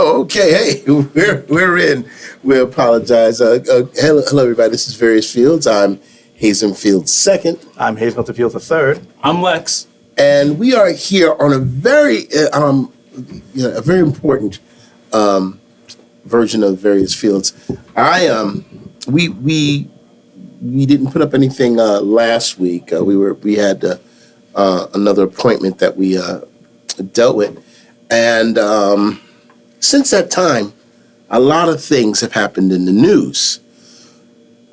Oh, okay. Hey, we're in. We apologize. Hello, everybody. This is Various Fields. I'm Hazen Fields II, I'm Hazelton Fields III. I'm Lex. and we are here on a very important version of Various Fields. We didn't put up anything last week. We had another appointment that we dealt with, and since that time, a lot of things have happened in the news.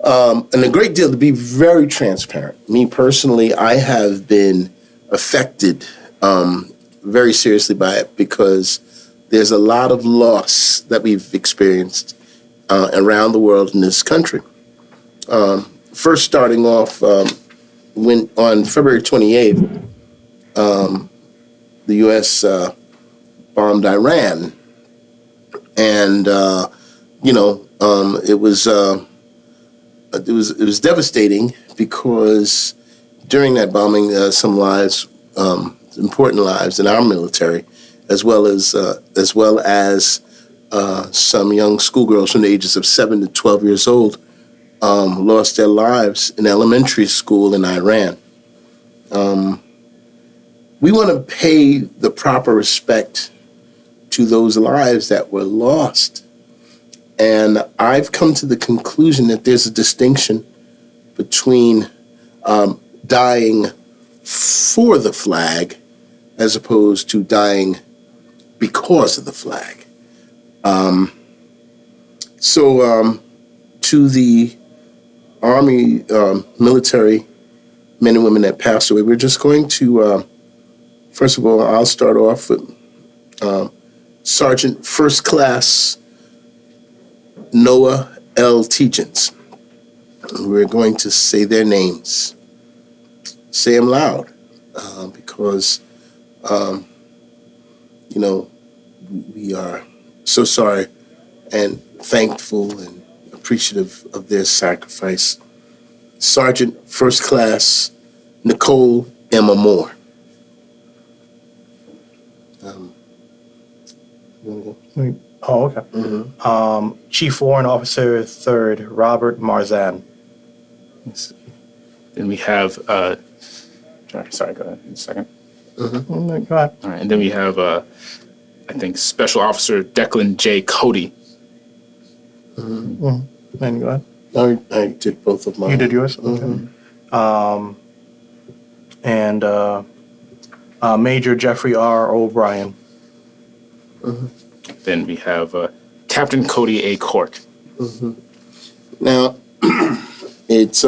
And a great deal, to be very transparent. Me personally, I have been affected very seriously by it because there's a lot of loss that we've experienced around the world in this country. First, starting off, when on February 28th, the U.S. Bombed Iran, and it was devastating because during that bombing, some lives, important lives in our military, as well as some young schoolgirls from the ages of 7 to 12 years old, lost their lives in elementary school in Iran. We want to pay the proper respect to those lives that were lost. And I've come to the conclusion that there's a distinction between dying for the flag as opposed to dying because of the flag. To the Army military men and women that passed away, we're just going to, first of all, I'll start off with Sergeant First Class Noah L. Tegens. We're going to say their names. Say them loud, because, we are so sorry and thankful and appreciative of their sacrifice. Sergeant First Class Nicole Emma Moore. You want to go? Oh, okay. Mm-hmm. Chief Warrant Officer 3rd Robert Marzan. Then we have, sorry, go ahead in a second. Mm-hmm. Go ahead. All right, and then we have, I think, Special Officer Declan J. Cody. Then go ahead. I did both of mine. You did yours? Okay. And Major Jeffrey R. O'Brien. Then we have Captain Cody A. Cork. Now, it's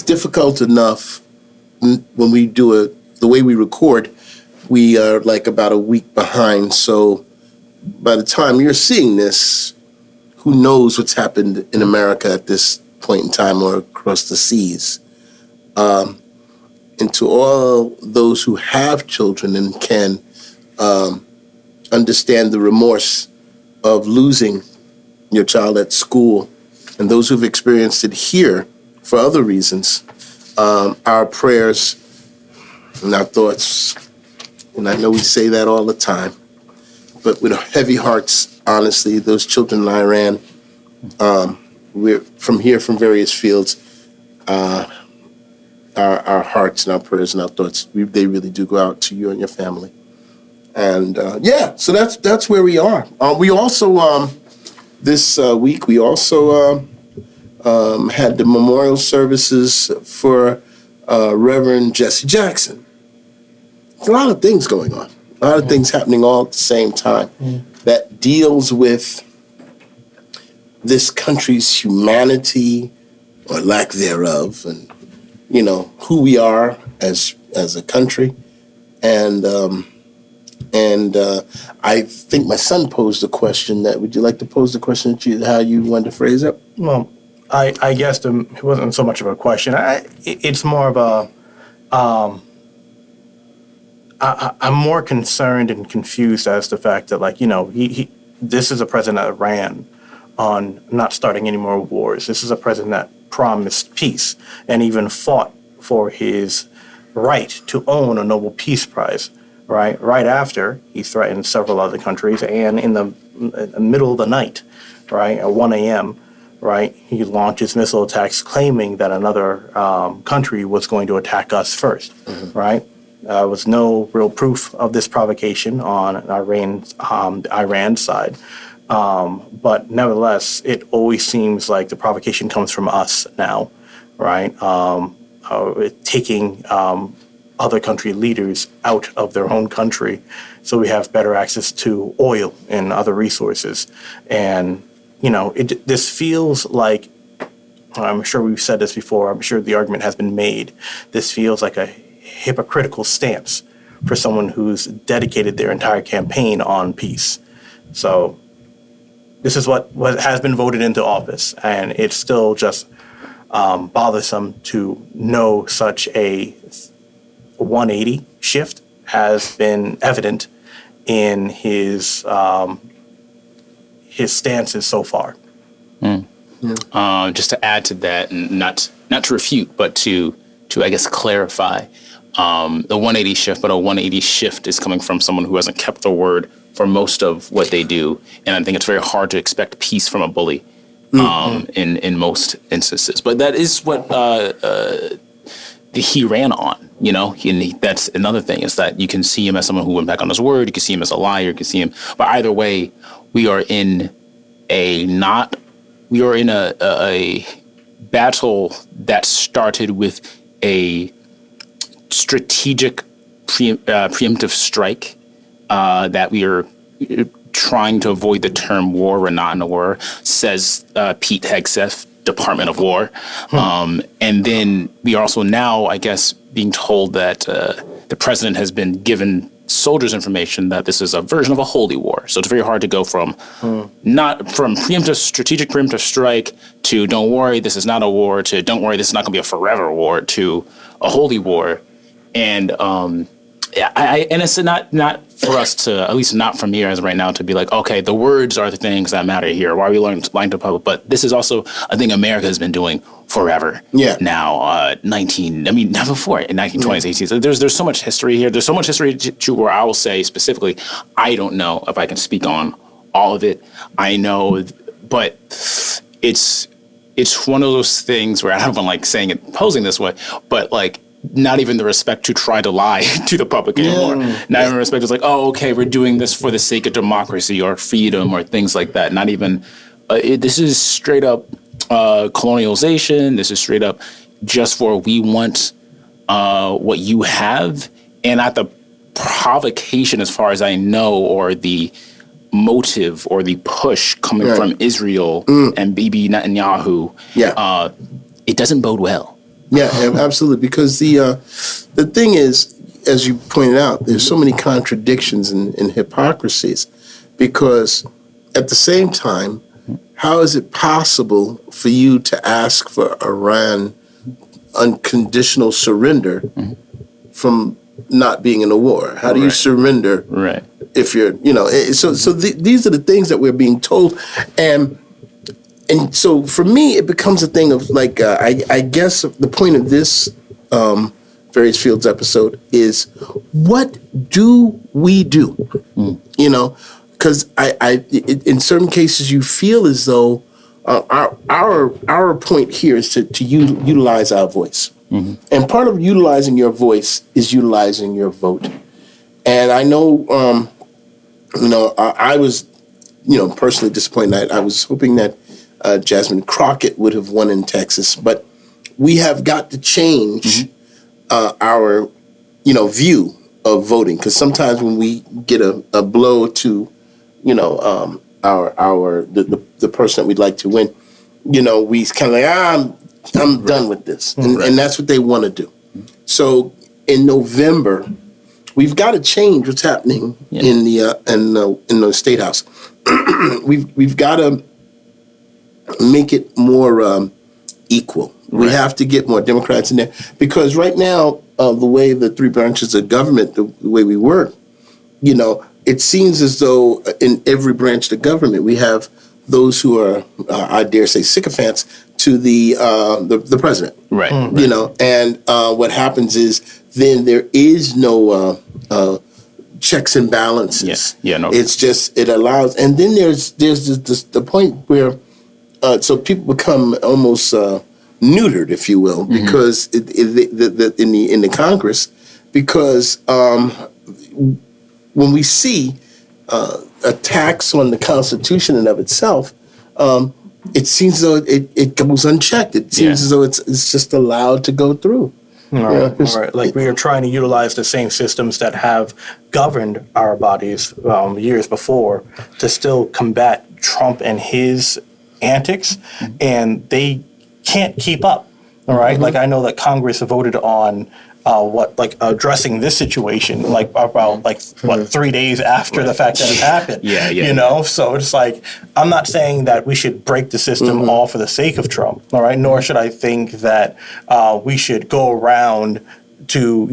difficult enough when we do the way we record. We are like about a week behind, so by the time you're seeing this, who knows what's happened in America at this point in time or across the seas. And to all those who have children and can understand the remorse of losing your child at school, and those who've experienced it here for other reasons, our prayers and our thoughts, and I know we say that all the time, but with heavy hearts, honestly, those children in Iran, we're from here, from Various Fields, our hearts and our prayers and our thoughts, they really do go out to you and your family. And so that's where we are. We also, this week, we also had the memorial services for Reverend Jesse Jackson. There's a lot of things going on, a lot of things happening all at the same time that deals with this country's humanity or lack thereof, and who we are as a country. And I think my son posed a question. Would you like to pose the question how you wanted to phrase it? Well, I guess it wasn't so much of a question. It's more of a, I'm more concerned and confused as to the fact that, this is a president that ran on not starting any more wars. This is a president that promised peace and even fought for his right to own a Nobel Peace Prize. right? Right after, he threatened several other countries, and in the middle of the night, right, at 1 a.m., right, he launches missile attacks claiming that another country was going to attack us first, right? There was no real proof of this provocation on Iran's side. But nevertheless, it always seems like the provocation comes from us now, right? Taking other country leaders out of their own country so we have better access to oil and other resources. And, this feels like, I'm sure we've said this before, I'm sure the argument has been made, this feels like a hypocritical stance for someone who's dedicated their entire campaign on peace. So this is what has been voted into office, and it's still just bothersome to know such a 180 shift has been evident in his stances so far. Just to add to that, and not to refute, but to I guess clarify, the 180 shift. But a 180 shift is coming from someone who hasn't kept their word for most of what they do, and I think it's very hard to expect peace from a bully in most instances. But that is what he ran on, and that's another thing, is that you can see him as someone who went back on his word. You can see him as a liar. You can see him, but either way, we are in a battle that started with a strategic preemptive strike that we are trying to avoid the term war. We're not in a war, says Pete Hegseth, Department of War. And then we are also now, I guess, being told that the president has been given soldiers information that this is a version of a holy war. So it's very hard to go from strategic preemptive strike to don't worry, this is not a war, to don't worry, this is not going to be a forever war, to a holy war. And and it's not for us to, at least not from here as of right now, to be like, okay, the words are the things that matter here. Why are we lying to the public? But this is also a thing America has been doing forever. Yeah. Now, not before, in 1920s, 1800s. There's so much history here. There's so much history to where I will say specifically, I don't know if I can speak on all of it. I know, but it's one of those things where I don't even like saying it, posing this way, but like, not even the respect to try to lie to the public anymore. Not even respect. It's like, oh, okay, we're doing this for the sake of democracy or freedom or things like that. Not even, this is straight up colonialization. This is straight up just for we want what you have. And not the provocation, as far as I know, or the motive or the push coming from Israel and Bibi Netanyahu. It doesn't bode well. Yeah, absolutely. Because the thing is, as you pointed out, there's so many contradictions and hypocrisies. Because at the same time, how is it possible for you to ask for Iran unconditional surrender from not being in a war? How do you surrender if you're, these are the things that we're being told. And so for me, it becomes a thing of like, I guess the point of this Various Fields episode is, what do we do? Because in certain cases you feel as though our point here is to utilize our voice. And part of utilizing your voice is utilizing your vote. And I know, I was, personally disappointed. I was hoping that Jasmine Crockett would have won in Texas, but we have got to change our, view of voting, because sometimes when we get a blow to, the person that we'd like to win, we kind of like, I'm done with this, and that's what they want to do. So in November, we've got to change what's happening in the State House. We've got to make it more equal. We have to get more Democrats in there, because right now, the way the three branches of government, the way we work, it seems as though in every branch of the government we have those who are, I dare say, sycophants to the president. And what happens is then there is no checks and balances. Yeah, no. It's just, it allows, and then there's the point where, so people become almost neutered, if you will, because in the Congress, because when we see attacks on the Constitution in of itself, it seems as though it goes unchecked. It seems as though it's just allowed to go through. All right. Like we are trying to utilize the same systems that have governed our bodies years before to still combat Trump and his antics, and they can't keep up. All right. Like I know that Congress voted on addressing this situation, like about 3 days after the fact that it happened. You know, so it's like, I'm not saying that we should break the system all for the sake of Trump, all right? Nor should I think that we should go around to,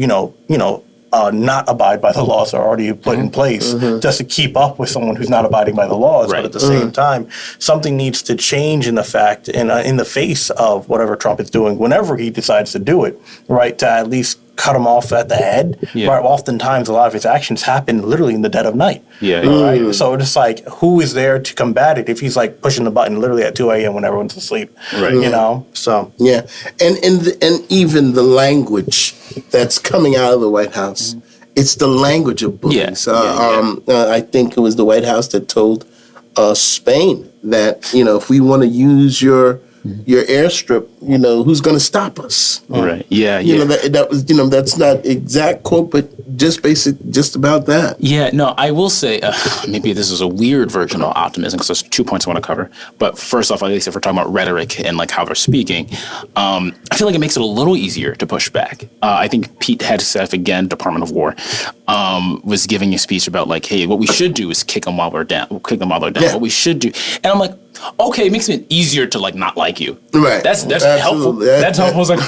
not abide by the laws that are already put in place just to keep up with someone who's not abiding by the laws. Right. But at the same time, something needs to change in the fact, in the face of whatever Trump is doing, whenever he decides to do it, right, to at least cut him off at the head. Right? Oftentimes, a lot of his actions happen literally in the dead of night. Right? So it's like, who is there to combat it if he's like pushing the button literally at 2 a.m. when everyone's asleep? Right. You know? So. Yeah. And even the language that's coming out of the White House, it's the language of bullies. I think it was the White House that told Spain that, if we want to use your airstrip, who's going to stop us? Right. Yeah. That was, that's not exact quote, but just about that. Yeah. No, I will say maybe this is a weird version of optimism because there's 2 points I want to cover. But first off, at least if we're talking about rhetoric and like how they're speaking, I feel like it makes it a little easier to push back. I think Pete Hegseth, again, Department of War, was giving a speech about like, hey, what we should do is kick them while they're down. Yeah. What we should do, and I'm like, okay, it makes it easier to like not like you. Right. That's helpful. That's helpful. It's like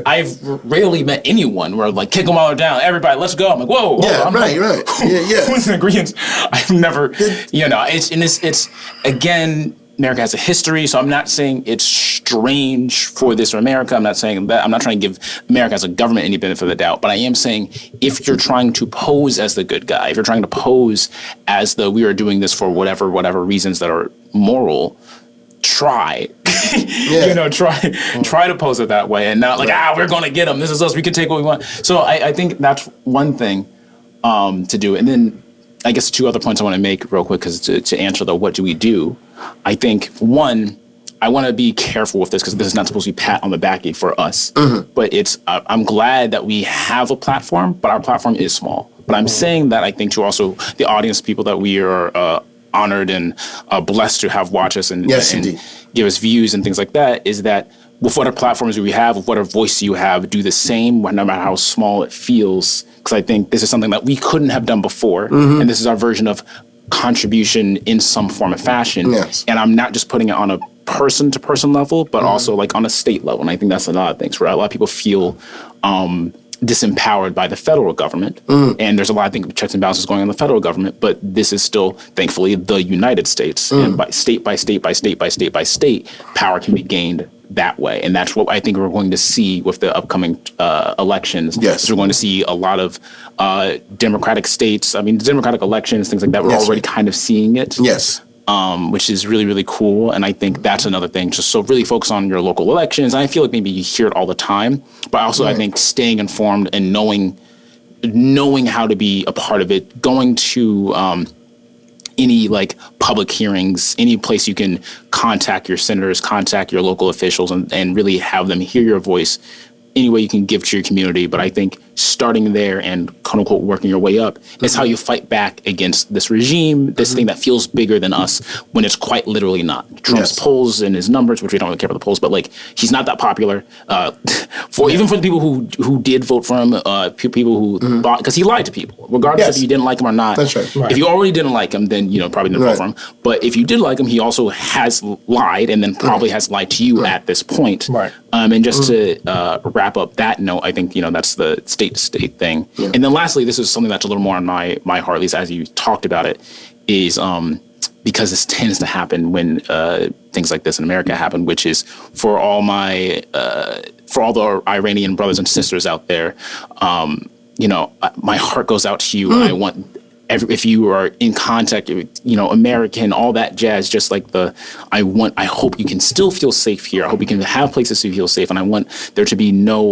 I've rarely met anyone where like kick them while they're down. Everybody, let's go. I'm like, whoa. Right. Yeah. Who's in agreement? I've never, it's again, America has a history, so I'm not saying it's strange for this or America. I'm not saying that. I'm not trying to give America as a government any benefit of the doubt, but I am saying if you're trying to pose as the good guy, if you're trying to pose as the we are doing this for whatever reasons that are moral, try. Try to pose it that way and not like, we're going to get them. This is us. We can take what we want. So I think that's one thing to do. And then I guess 2 other points I want to make real quick because to answer the what do we do, I think, one, I want to be careful with this because this is not supposed to be pat on the back for us. But it's I'm glad that we have a platform, but our platform is small. But I'm saying that I think to also the audience, people that we are honored and blessed to have watch us and give us views and things like that, is that with whatever platforms we have, with whatever voice you have, do the same, no matter how small it feels. Because I think this is something that we couldn't have done before. And this is our version of contribution in some form of fashion. And I'm not just putting it on a person-to-person level, but also like on a state level. And I think that's a lot of things, right? A lot of people feel disempowered by the federal government. And there's a lot of things, checks and balances going on in the federal government, but this is still, thankfully, the United States. And by state by state by state by state by state, power can be gained that way. And that's what I think we're going to see with the upcoming elections. We're going to see a lot of Democratic states, Democratic elections, things like that. We're already kind of seeing it. Which is really, really cool. And I think that's another thing. Just so really focus on your local elections. And I feel like maybe you hear it all the time, but also I think staying informed and knowing how to be a part of it, going to any like public hearings, any place you can contact your senators, contact your local officials and really have them hear your voice any way you can give to your community. But I think starting there and quote unquote working your way up is how you fight back against this regime, this thing that feels bigger than us when it's quite literally not. Trump's polls and his numbers, which we don't really care about the polls, but like he's not that popular. Even for the people who did vote for him, people who bought, because he lied to people, regardless if you didn't like him or not. That's right. If you already didn't like him, then probably didn't vote for him. But if you did like him, he also has lied and then probably has lied to you at this point. And just to wrap up that note, I think that's the state-to-state thing. And then lastly, this is something that's a little more on my heart, at least as you talked about it, is because this tends to happen when things like this in America happen, which is for all the Iranian brothers and sisters out there, my heart goes out to you. And I want if you are in contact, American, all that jazz, just like I hope you can still feel safe here. I hope you can have places to feel safe. And I want there to be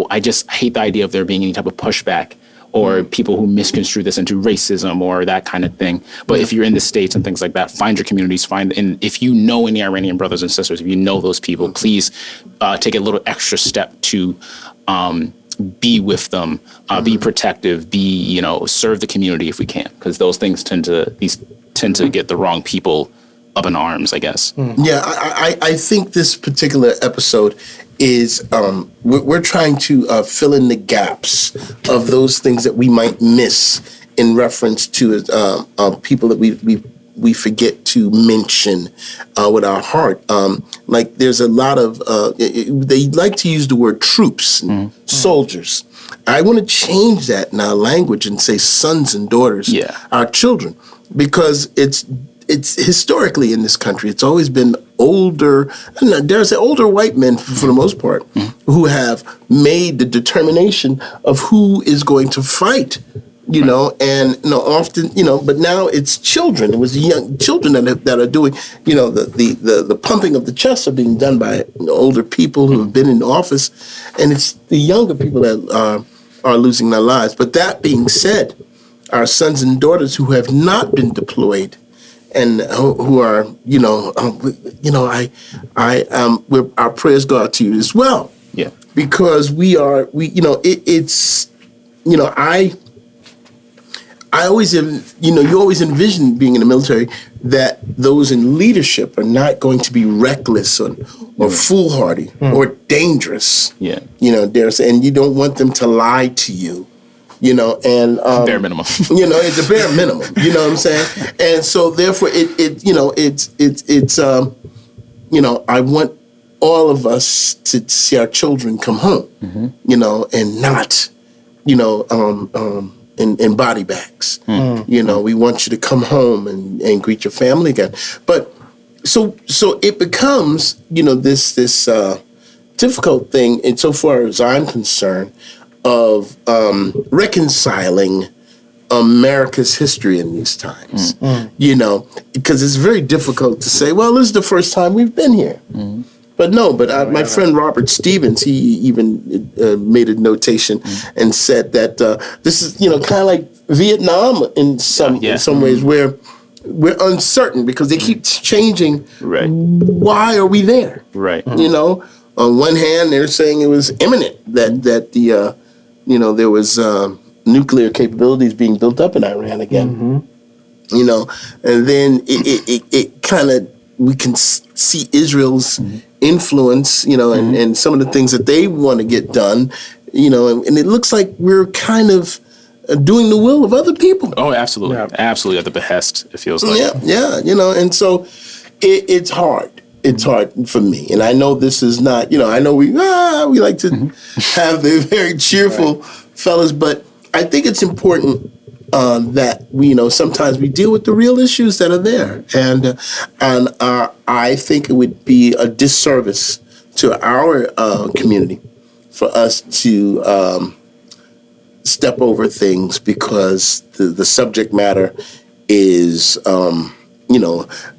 I just hate the idea of there being any type of pushback or people who misconstrue this into racism or that kind of thing. But if you're in the States and things like that, find your communities, and if you know any Iranian brothers and sisters, if you know those people, please take a little extra step to be with them, be protective, serve the community if we can, because those things tend to get the wrong people up in arms, I guess. Yeah, I think this particular episode is we're trying to fill in the gaps of those things that we might miss in reference to people that we forget to mention with our heart. Like there's a lot of they like to use the word troops and soldiers. I want to change that in our language and say sons and daughters, our children, because it's historically in this country, it's always been older, dare I say older white men for the most part, who have made the determination of who is going to fight, and often, but now it's children. It was the young children that are doing, the pumping of the chest are being done by older people who have been in office, and it's the younger people that are losing their lives. But that being said, our sons and daughters who have not been deployed and who are, our prayers go out to you as well. Yeah. Because I always, you always envision being in the military that those in leadership are not going to be reckless or foolhardy or dangerous. Yeah. Dare say, and you don't want them to lie to you. And bare minimum. It's a bare minimum. You know what I'm saying? And so therefore, I want all of us to see our children come home, and not, in body bags. We want you to come home and greet your family again. But so it becomes, this difficult thing insofar as I'm concerned, of reconciling America's history in these times, because it's very difficult to say, well, this is the first time we've been here. But my friend Robert Stevens, he even made a notation and said that this is, kind of like Vietnam in some ways, where we're uncertain because they keep changing. Right. Why are we there? Right. On one hand, they're saying it was imminent that the there was nuclear capabilities being built up in Iran again. And then it kind of, we can see Israel's influence, and some of the things that they want to get done, and it looks like we're kind of doing the will of other people. Oh, absolutely. Yeah. Absolutely at the behest, it feels like. Yeah, and so it's hard. It's hard for me, and I know this is not. I know we like to have the very cheerful fellas, but I think it's important that we, sometimes we deal with the real issues that are there, and I think it would be a disservice to our community for us to step over things because the subject matter is,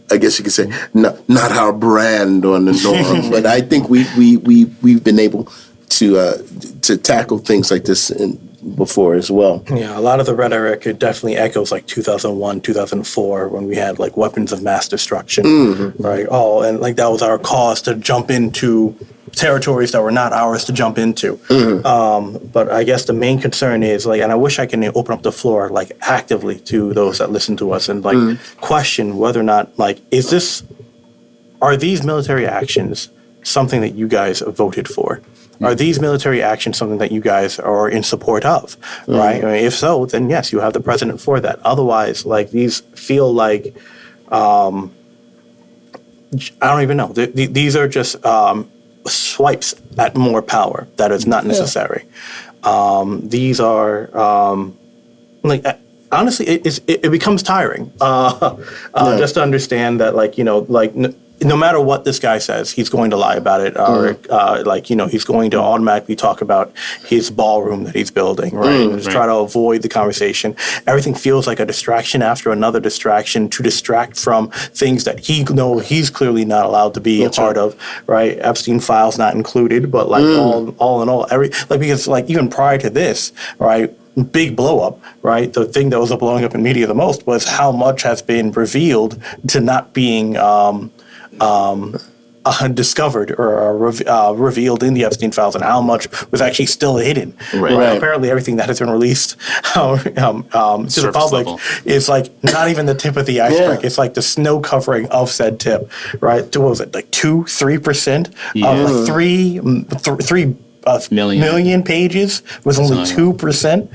I guess you could say not our brand or the norm, but I think we've been able to tackle things like this before as well. Yeah, a lot of the rhetoric, it definitely echoes like 2001, 2004, when we had like weapons of mass destruction, right? And like that was our cause to jump into territories that were not ours to jump into. But I guess the main concern is like, and I wish I can open up the floor like actively to those that listen to us and like question whether or not like, are these military actions something that you guys voted for? Are these military actions something that you guys are in support of, right? I mean, if so, then yes, you have the president for that. Otherwise, like these feel like, I don't even know. These are just swipes at more power that is not necessary. These are like honestly, it becomes tiring just to understand that, like no matter what this guy says, he's going to lie about it, or he's going to automatically talk about his ballroom that he's building, right? And just try to avoid the conversation. Everything feels like a distraction after another distraction to distract from things that he's clearly not allowed to be a part of, right? Epstein files not included, but like all in all, because like even prior to this, right? Big blow up, right? The thing that was blowing up in media the most was how much has been revealed to not being discovered or revealed in the Epstein files, and how much was actually still hidden. Right. Apparently, everything that has been released to the public is like not even the tip of the iceberg. It's like the snow covering of said tip, right? What was it, like 2-3% of like three million pages was only 2%.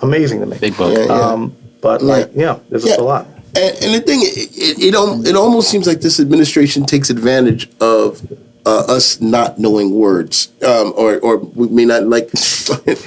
Amazing to me. Big book. But this is a lot. And the thing, it almost seems like this administration takes advantage of us not knowing words, or we may not like.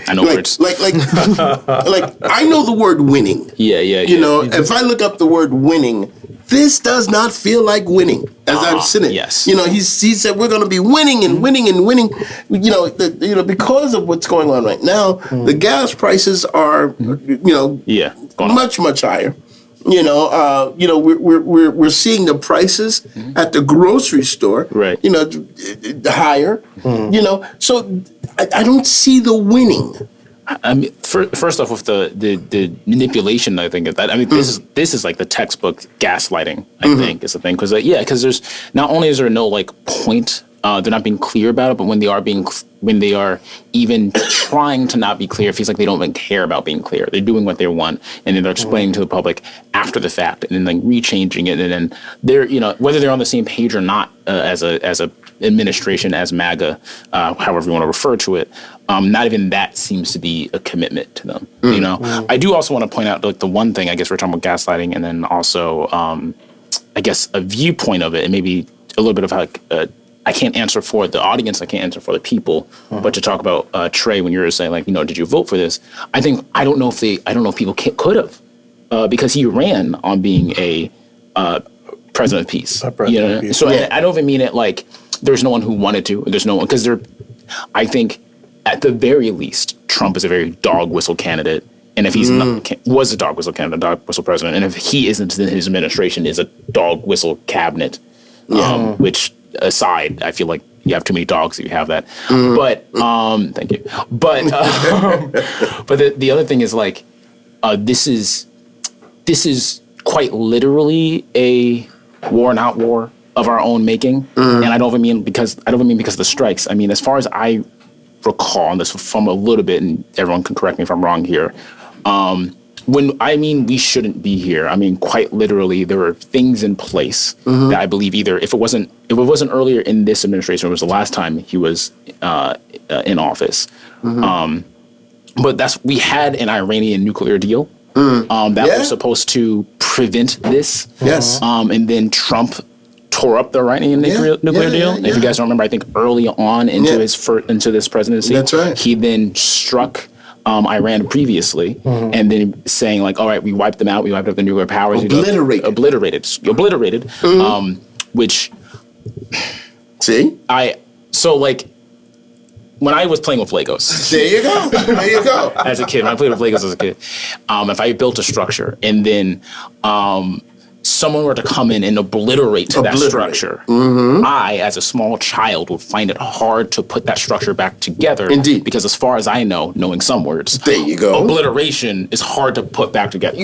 I know words. Like I know the word winning. Yeah. If I look up the word winning, this does not feel like winning as I've seen it. Yes. He said we're going to be winning and winning and winning. Because of what's going on right now, the gas prices are much higher. We're seeing the prices at the grocery store, right? Higher. So I don't see the winning. I mean, first off, with the manipulation, I think of that. I mean, this is like the textbook gaslighting. I think is the thing, because there's not only is there no like point. They're not being clear about it, but when they are even trying to not be clear, it feels like they don't even care about being clear. They're doing what they want, and then they're explaining to the public after the fact, and then like rechanging it, and then they're whether they're on the same page or not as a administration, as MAGA, however you want to refer to it. Not even that seems to be a commitment to them. I do also want to point out like the one thing, I guess we're talking about gaslighting, and then also I guess a viewpoint of it, and maybe a little bit of like. I can't answer for the audience. I can't answer for the people. But to talk about Trey, when you were saying like, did you vote for this? I don't know if people could have, because he ran on being a president of peace. So I don't even mean it like there's no one who wanted to. There's no one because I think at the very least Trump is a very dog whistle candidate. And if he's was a dog whistle candidate, dog whistle president, and if he isn't, then his administration is a dog whistle cabinet, which. Aside, I feel like you have too many dogs if you have that. But thank you. But but the other thing is like this is quite literally a war not war of our own making, and I don't even mean because of the strikes. I mean, as far as I recall, and this from a little bit, and everyone can correct me if I'm wrong here. When I mean we shouldn't be here, I mean quite literally there were things in place that I believe either if it wasn't earlier in this administration, it was the last time he was in office. But we had an Iranian nuclear deal that was supposed to prevent this. Yes. And then Trump tore up the Iranian nuclear deal. If you guys don't remember, I think early on into into this presidency, that's right. He then struck. Iran previously, and then saying like, all right, we wiped them out. We wiped out the nuclear powers. Obliterated. Which so like when I was playing with Legos. There you go. As a kid, when I played with Legos as a kid, if I built a structure and then someone were to come in and obliterate that structure, I, as a small child, would find it hard to put that structure back together. Indeed. Because as far as I know, knowing some words, there you go. Obliteration is hard to put back together.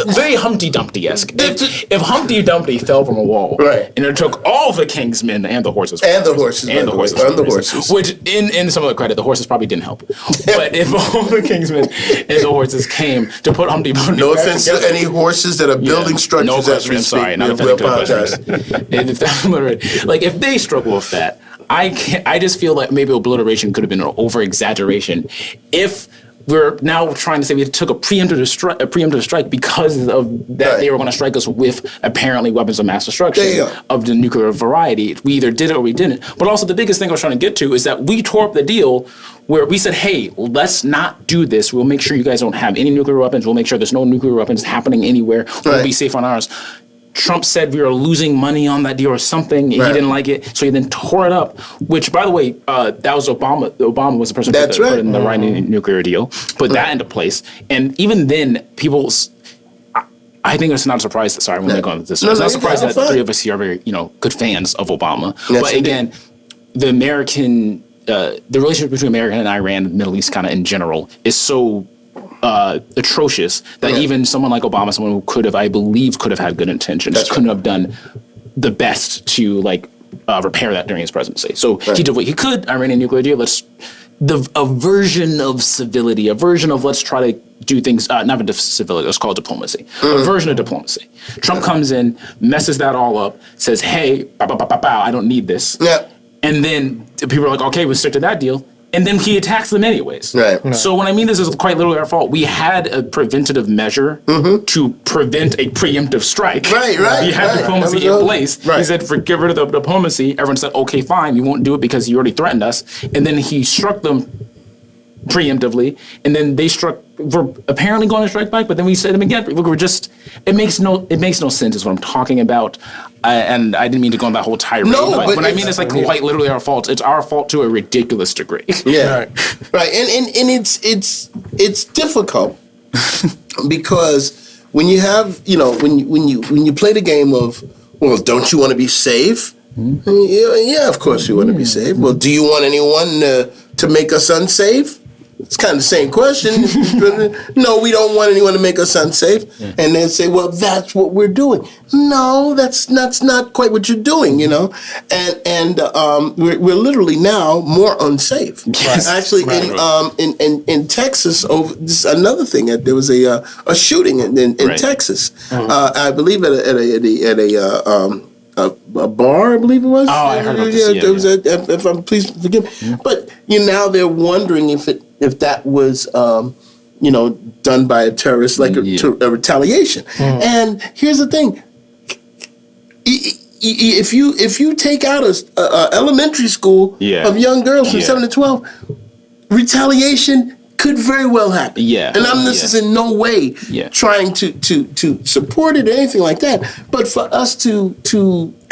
Very Humpty Dumpty-esque. If Humpty Dumpty fell from a wall, and it took all the king's men and the horses, which in some of the credit, the horses probably didn't help. But if all the king's men and the horses came to put Humpty Dumpty, no offense to any horses that are building structures. I'm sorry, not offending to the like if they struggle with that, I just feel like maybe obliteration could have been an over exaggeration. If we're now trying to say we took a preemptive strike because of that they were going to strike us with apparently weapons of mass destruction of the nuclear variety. We either did it or we didn't. But also the biggest thing I was trying to get to is that we tore up the deal where we said, hey, let's not do this. We'll make sure you guys don't have any nuclear weapons. We'll make sure there's no nuclear weapons happening anywhere. We'll be safe on ours. Trump said we were losing money on that deal or something. He didn't like it, so he then tore it up. Which, by the way, that was Obama. Obama was the person who put in the Iranian nuclear deal, put that into place. And even then, I think it's not a surprise that, sorry, I'm going to go on this. It's not a surprise that the three of us here are very, good fans of Obama. Yes, but again, the relationship between America and Iran, the Middle East kind of in general, is so atrocious that even someone like Obama, someone who could have had good intentions, couldn't have done the best to repair that during his presidency. So he did what he could. Iranian nuclear deal. A version of civility, a version of let's try to do things, not even civility, let's call it diplomacy. A version of diplomacy. Trump comes in, messes that all up, says, hey, I don't need this. Yeah. And then people are like, okay, we'll stick to that deal. And then he attacks them anyways. Right. So when I mean this is quite literally our fault, we had a preventative measure to prevent a preemptive strike. Right. We had diplomacy in place. He said, get rid of the diplomacy. Everyone said, okay, fine, we won't do it because you already threatened us. And then he struck them preemptively, and then we're apparently going to strike back, but then we said them again. It makes no sense is what I'm talking about. And I didn't mean to go on that whole tirade. No, but I mean, it's quite literally our fault. It's our fault to a ridiculous degree. Yeah. Right. And it's difficult because when you have, when you play the game of, well, don't you want to be safe? Yeah, of course we want to be safe. Well, do you want anyone to make us unsafe? It's kind of the same question. No, we don't want anyone to make us unsafe. Yeah. And then say, well, that's what we're doing. No, that's not quite what you're doing, And we're literally now more unsafe. Yes. Actually, in Texas, another thing, there was a shooting in Texas. I believe at a bar, I believe it was. Oh, I heard about this. There was if I'm please forgive me. But now they're wondering if that was done by a terrorist, like a retaliation. And here's the thing: if you take out a elementary school of young girls from 7 to 12, retaliation could very well happen. Yeah. And this is in no way trying to support it or anything like that. But for us to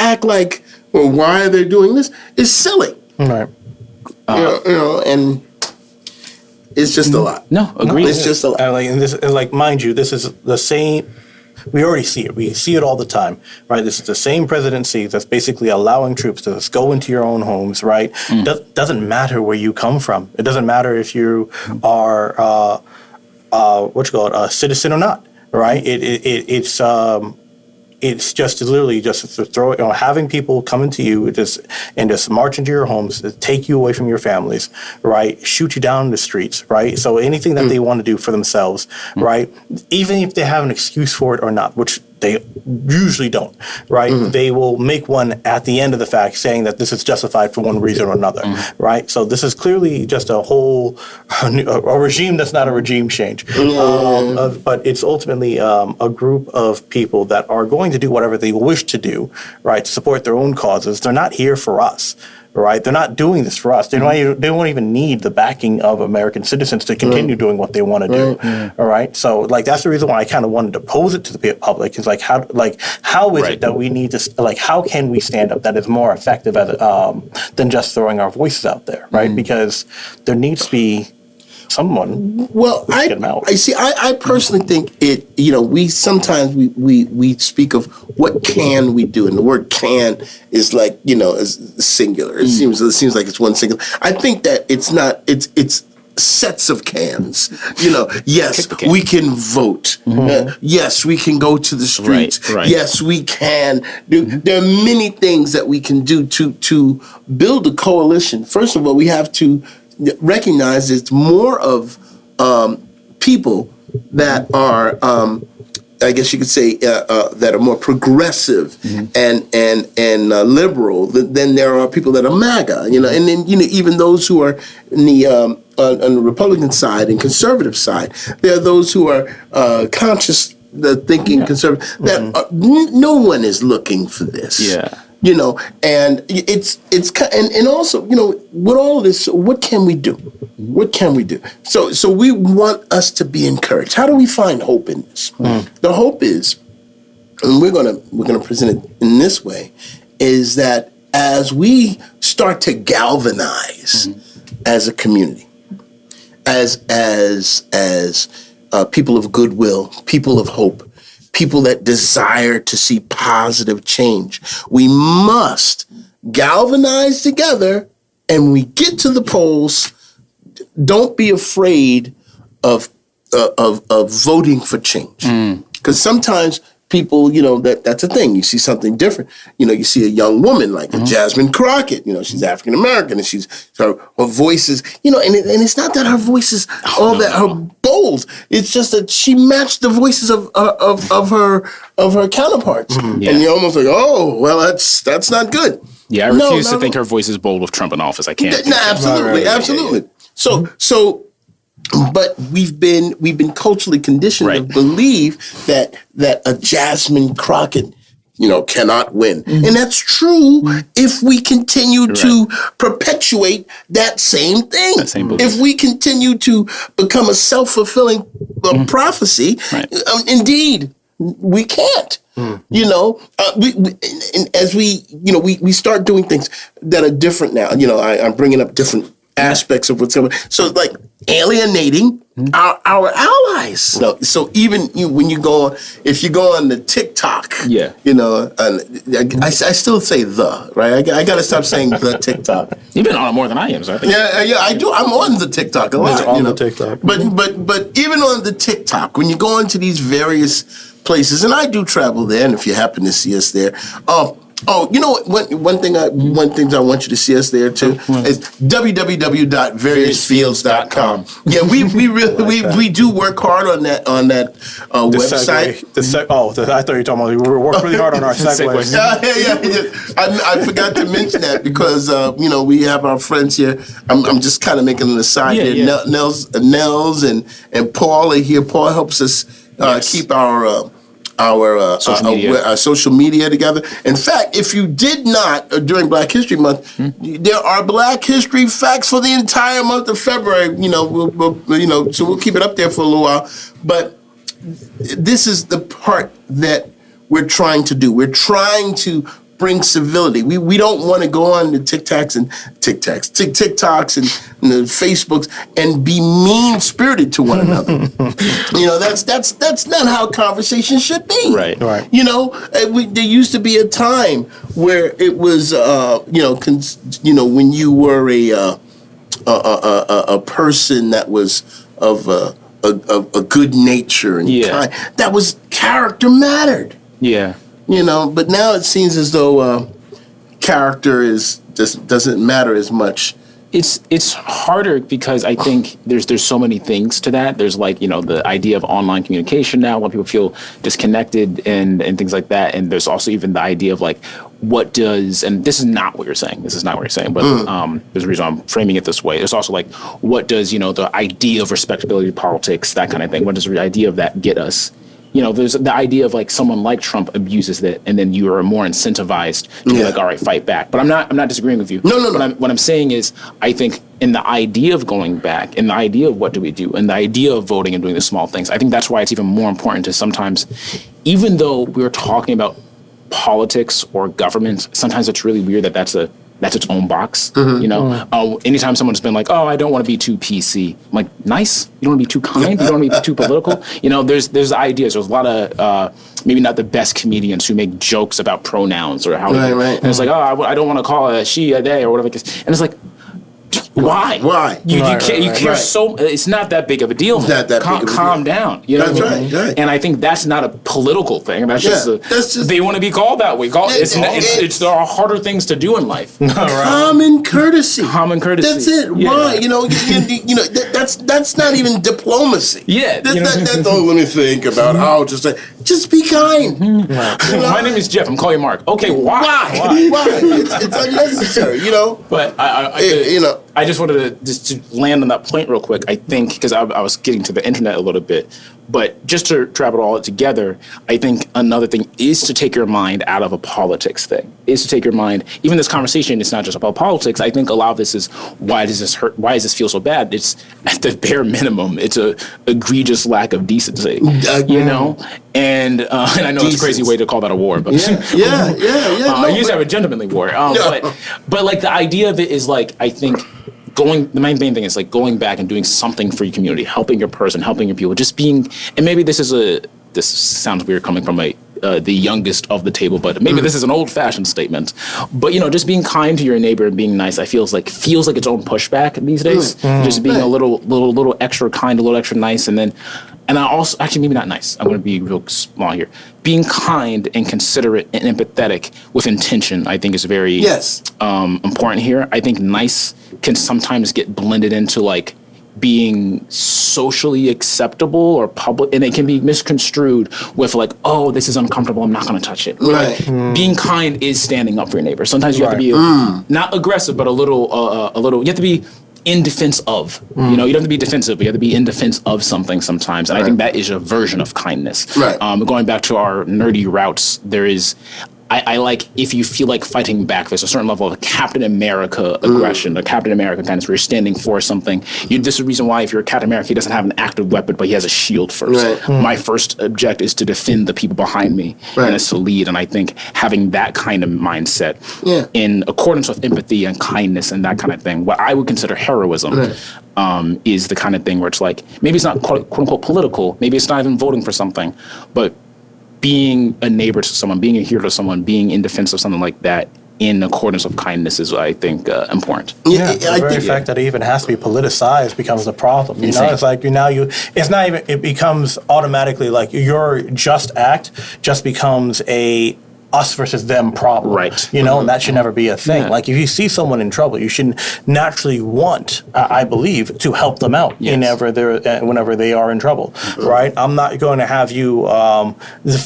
act like, well, why are they doing this is silly. Right. And it's just a lot. No, agreed. It's just a lot. Mind you, this is the same. We already see it. We see it all the time, right? This is the same presidency that's basically allowing troops to just go into your own homes, right? Doesn't matter where you come from. It doesn't matter if you are a citizen or not, right? It's just literally just to throw having people come into you and just march into your homes, take you away from your families, right? Shoot you down in the streets, right? So anything that they want to do for themselves, right? Even if they have an excuse for it or not, which they usually don't, right? They will make one at the end of the fact saying that this is justified for one reason or another, right? So this is clearly just a regime that's not a regime change. But it's ultimately a group of people that are going to do whatever they wish to do, right, to support their own causes. They're not here for us. Right, they're not doing this for us. They won't even need the backing of American citizens to continue doing what they want to do. All right, so that's the reason why I kind of wanted to pose it to the public. Is how is it that we need to how can we stand up that is more effective than just throwing our voices out there, right? Because there needs to be someone. Well, I personally think it. We sometimes we speak of what can we do, and the word "can" is is singular. It seems like it's one singular. I think that it's not. It's sets of cans. Yes, we can vote. Yes, we can go to the streets. Right. Yes, we can do. There are many things that we can do to build a coalition. First of all, we have to recognize it's more of people that are, I guess you could say, that are more progressive and liberal than there are people that are MAGA. And then even those who are in the on the Republican side and conservative side, there are those who are conscious, thinking conservative. That no one is looking for this. Yeah. And and also, with all of this, what can we do? What can we do? So we want us to be encouraged. How do we find hope in this? The hope is and we're gonna present it in this way, is that as we start to galvanize as a community, as people of goodwill, people of hope, people that desire to see positive change, we must galvanize together. And when we get to the polls, don't be afraid of voting for change, because sometimes people, that's a thing. You see something different. You see a young woman like a Jasmine Crockett. She's African American, and her voice is, and it's not that her voice is her bold. It's just that she matched the voices of her counterparts, and you're almost like, oh, well, that's not good. Yeah, I refuse to think her voice is bold with Trump in office. I can't. No, absolutely. So. But we've been culturally conditioned to believe that a Jasmine Crockett, cannot win, and that's true if we continue to perpetuate that same thing. If we continue to become a self-fulfilling prophecy, indeed we can't. As we start doing things that are different now. I'm bringing up different aspects of what's going on. So it's like alienating our allies. So even when you go on, if you go on the TikTok, and I still say right? I got to stop saying the TikTok. You've been on it more than I am, so I think. Yeah, I do. I'm on the TikTok a lot. On the TikTok. But even on the TikTok, when you go into these various places, and I do travel there, and if you happen to see us there, one thing I want you to see us there too is www.variousfields.com. Yeah, we do work hard on that website. I thought you were talking about we work really hard on our segues. Yeah. I forgot to mention that because we have our friends here. I'm just kind of making an aside here. Nels and Paul are here. Paul helps us keep our social media together. In fact, if you did not during Black History Month, there are Black History facts for the entire month of February. So we'll keep it up there for a little while. But this is the part that we're trying to do. We're trying to bring civility. We don't want to go on the TikToks and the Facebooks and be mean-spirited to one another. That's not how conversation should be. Right. There used to be a time where it was, when you were a person that was of a good nature and kind, that was character mattered. Yeah. But now it seems as though character doesn't matter as much. It's harder because I think there's so many things to that. There's the idea of online communication now. A lot of people feel disconnected and things like that. And there's also even the idea of what does, and this is not what you're saying. This is not what you're saying, but there's a reason I'm framing it this way. There's also what does, the idea of respectability politics, that kind of thing. What does the idea of that get us? There's the idea of someone like Trump abuses it, and then you are more incentivized to be all right, fight back. But I'm not disagreeing with you. No. What I'm saying is, I think in the idea of going back, in the idea of what do we do, and the idea of voting and doing the small things, I think that's why it's even more important to sometimes, even though we're talking about politics or government, sometimes it's really weird that's its own box. Anytime someone's been I don't want to be too PC. I'm like, nice. You don't want to be too kind. You don't want to be too political. There's ideas. There's a lot of maybe not the best comedians who make jokes about pronouns or how. Right. And it's I don't want to call a she a they or whatever. And it's why? Why? You care so. It's not that big of a deal. It's not that big of a deal. Calm down. That's right. And I think that's not a political thing. That's just they want to be called that way. There are harder things to do in life. Common courtesy. That's it. Yeah. Why? That's not even diplomacy. Yeah. Let me think about how to say. Just be kind. My name is Jeff. I'm calling you Mark. Okay, why? It's unnecessary. But I just wanted to land on that point real quick. I think because I was getting to the internet a little bit, but just to wrap it all together, I think another thing is to take your mind out of a politics thing. Is to take your mind. Even this conversation, it's not just about politics. I think a lot of this is why does this hurt? Why does this feel so bad? It's at the bare minimum, it's a egregious lack of decency. And And I know it's a crazy way to call that a war, but yeah. I used to have a gentlemanly war. But like the idea of it is like, I think the main thing is like going back and doing something for your community, helping your person, helping your people, just being, and maybe this sounds weird coming from the youngest of the table, but maybe this is an old-fashioned statement. But just being kind to your neighbor and being nice, I feels like its own pushback these days. Just being a little extra kind, a little extra nice, and I also, actually maybe not nice. I'm going to be real small here. Being kind and considerate and empathetic with intention, I think, is very important here. I think nice can sometimes get blended into like being socially acceptable or public, and it can be misconstrued with like, oh, this is uncomfortable, I'm not going to touch it. Right. Being kind is standing up for your neighbor. Sometimes you have to be not aggressive, but a little. You have to be in defense of. You don't have to be defensive, but you have to be in defense of something sometimes. And I think that is a version of kindness. Right. Going back to our nerdy routes, there is. I like, if you feel like fighting back, there's a certain level of Captain America aggression, a Captain America kindness where you're standing for something. This is the reason why if you're a Captain America, he doesn't have an active weapon, but he has a shield first. Right. My first object is to defend the people behind me, and it's to lead. And I think having that kind of mindset in accordance with empathy and kindness and that kind of thing, what I would consider heroism, is the kind of thing where it's like, maybe it's not quote unquote political, maybe it's not even voting for something, but being a neighbor to someone, being a hero to someone, being in defense of something like that in accordance with kindness is, I think, important. The very fact that it even has to be politicized becomes the problem. It's like it's not even. It becomes automatically like your just act just becomes a us versus them problem. Right. And that should never be a thing. Like if you see someone in trouble, you should naturally want, I believe, to help them out whenever they are in trouble. Right. I'm not going to have you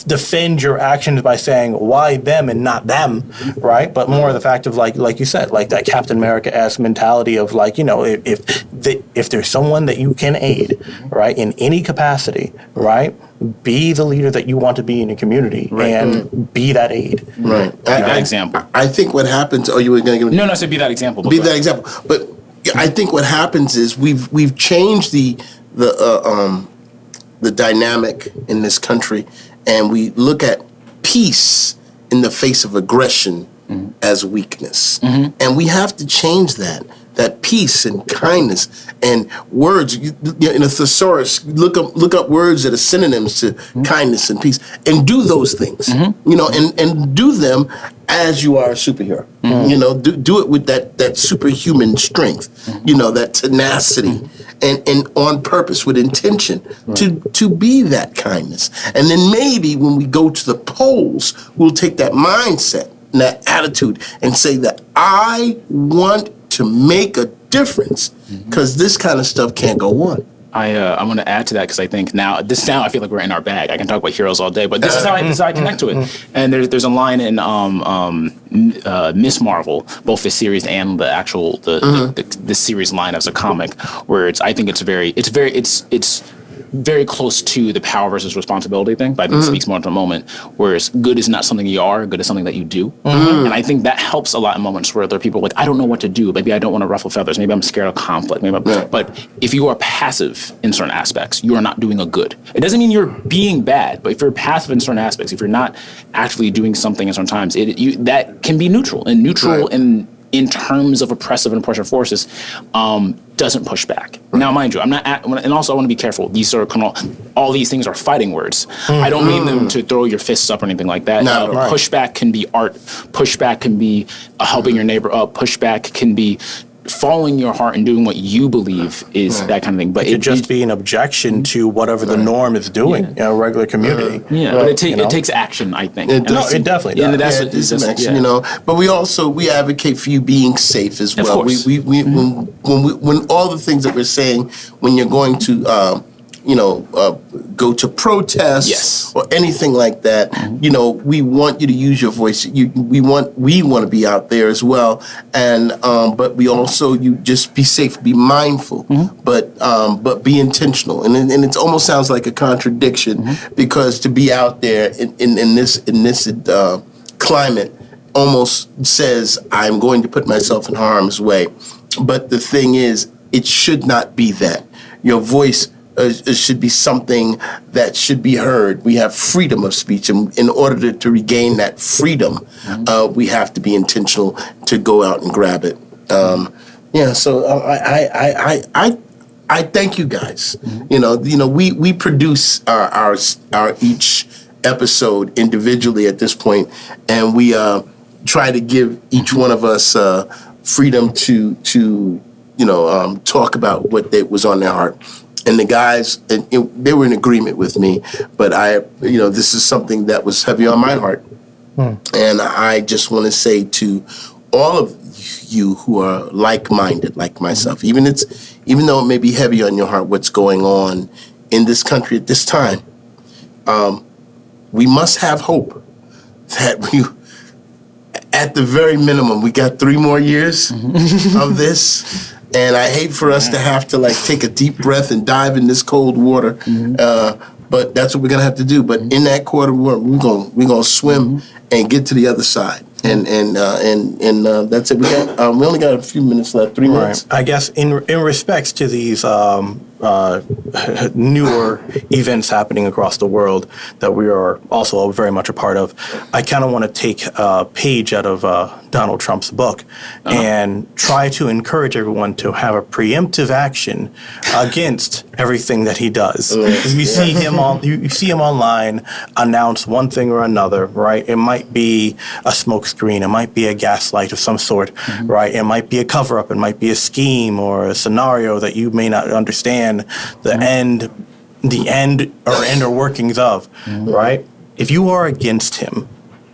defend your actions by saying why them and not them. Right. But more of the fact of like you said, like that Captain America-esque mentality of like, if there's someone that you can aid, right, in any capacity, right, be the leader that you want to be in your community and be that aid. Right. Be that example. I think what happens. Oh, you were going to give me? No, I said be that example. Be that example. But I think what happens is we've changed the dynamic in this country, and we look at peace in the face of aggression as weakness, and we have to change that. That peace and kindness and words in a thesaurus, look up words that are synonyms to kindness and peace, and do those things. And do them as you are a superhero. Do it with that superhuman strength. That tenacity and on purpose with intention to be that kindness. And then maybe when we go to the polls, we'll take that mindset and that attitude and say that I want to make a difference, because this kind of stuff can't go on. I'm going to add to that because I think now I feel like we're in our bag. I can talk about heroes all day, but this is how I connect to it. And there's a line in Miss Marvel, both the series and the actual the series line as a comic, where it's very close to the power versus responsibility thing, but I think it speaks more to the moment, whereas good is not something you are, good is something that you do. And I think that helps a lot in moments where there are people like, I don't know what to do, maybe I don't want to ruffle feathers, maybe I'm scared of conflict, but if you are passive in certain aspects, you are not doing a good. It doesn't mean you're being bad, but if you're passive in certain aspects, if you're not actively doing something in certain times, that can be neutral in terms of oppressive and oppressive forces, doesn't push back. Now, mind you, and also I want to be careful. These are all these things are fighting words. I don't mean them to throw your fists up or anything like that. No, pushback can be art. Pushback can be helping your neighbor up. Pushback can be following your heart and doing what you believe is that kind of thing. But it could just be an objection to whatever the norm is doing in a regular community. But it takes action, I think. It definitely does. Action, But we advocate for you being safe as well. Of course. When all the things that we're saying, when you're going to go to protests or anything like that, we want you to use your voice. We want to be out there as well, and but we also, you just be safe, be mindful, but be intentional. And it almost sounds like a contradiction, because to be out there in this climate almost says I'm going to put myself in harm's way. But the thing is, it should not be that. Your voice it should be something that should be heard. We have freedom of speech, and in order to regain that freedom, we have to be intentional to go out and grab it. So I thank you guys. We produce our each episode individually at this point, and we try to give each one of us freedom to talk about what was on their heart. And the guys, they were in agreement with me, but this is something that was heavy on my heart. And I just want to say to all of you who are like-minded, like myself, even though it may be heavy on your heart, what's going on in this country at this time, we must have hope that at the very minimum, we got 3 more years of this. And I hate for us to have to take a deep breath and dive in this cold water. But that's what we're gonna have to do. But in that cold water, we're gonna swim and get to the other side. And that's it. We only got a few minutes left. 3 minutes. I guess in respects to these newer events happening across the world that we are also very much a part of, I kind of want to take a page out of Donald Trump's book and try to encourage everyone to have a preemptive action against everything that he does. You see him online announce one thing or another, right? It might be a smokescreen, it might be a gaslight of some sort, right? It might be a cover-up, it might be a scheme or a scenario that you may not understand the end or workings of, right? If you are against him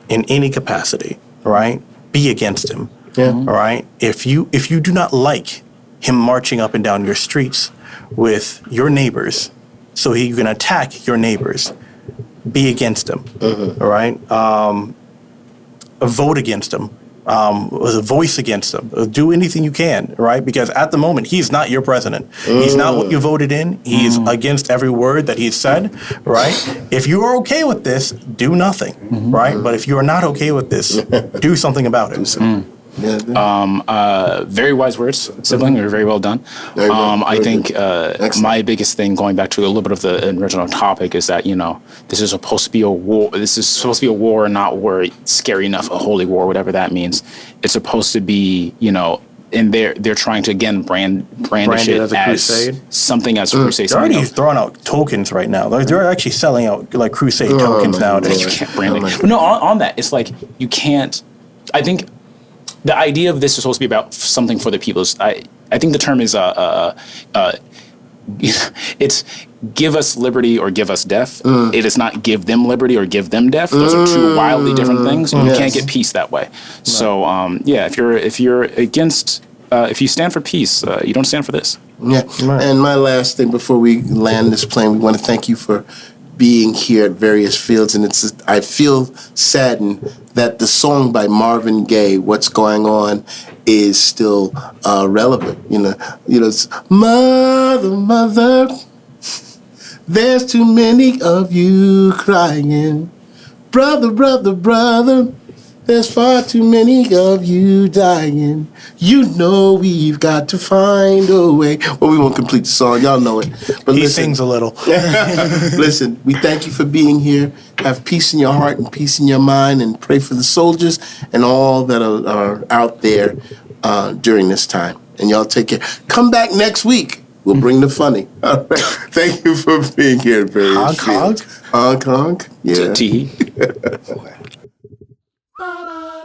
in any capacity, right, be against him, all right? If you do not like him marching up and down your streets with your neighbors so he can attack your neighbors, be against him, all right? Vote against him. A voice against him. Do anything you can, right? Because at the moment, he's not your president. He's not what you voted in. He's against every word that he's said, right? If you are okay with this, do nothing, right? But if you are not okay with this, do something about it. Very wise words, sibling. You're very well done. I think my biggest thing, going back to a little bit of the original topic, is that this is supposed to be a war. This is supposed to be a war, not war. Scary enough, a holy war, whatever that means. It's supposed to be, and they're trying to again brandish it as a crusade. Something as a crusade. They're already throwing out tokens right now. They're actually selling out crusade tokens nowadays. You can't brand it. But no, on that, it's like you can't. I think. The idea of this is supposed to be about something for the people. I think the term is it's give us liberty or give us death. It is not give them liberty or give them death. Those are two wildly different things. You can't get peace that way. Right. So if you're against, if you stand for peace, you don't stand for this. Yeah. Right. And my last thing before we land this plane, we want to thank you for being here at various fields, and I feel saddened that the song by Marvin Gaye, "What's Going On," is still relevant. It's mother, mother, there's too many of you crying, brother, brother, brother, there's far too many of you dying. We've got to find a way. Well, we won't complete the song. Y'all know it. But he sings a little. Listen, we thank you for being here. Have peace in your heart and peace in your mind, and pray for the soldiers and all that are out there during this time. And y'all take care. Come back next week. We'll bring the funny. All right. Thank you for being here. Hong Kong? Hong Kong? Yeah. Tee. Bye-bye.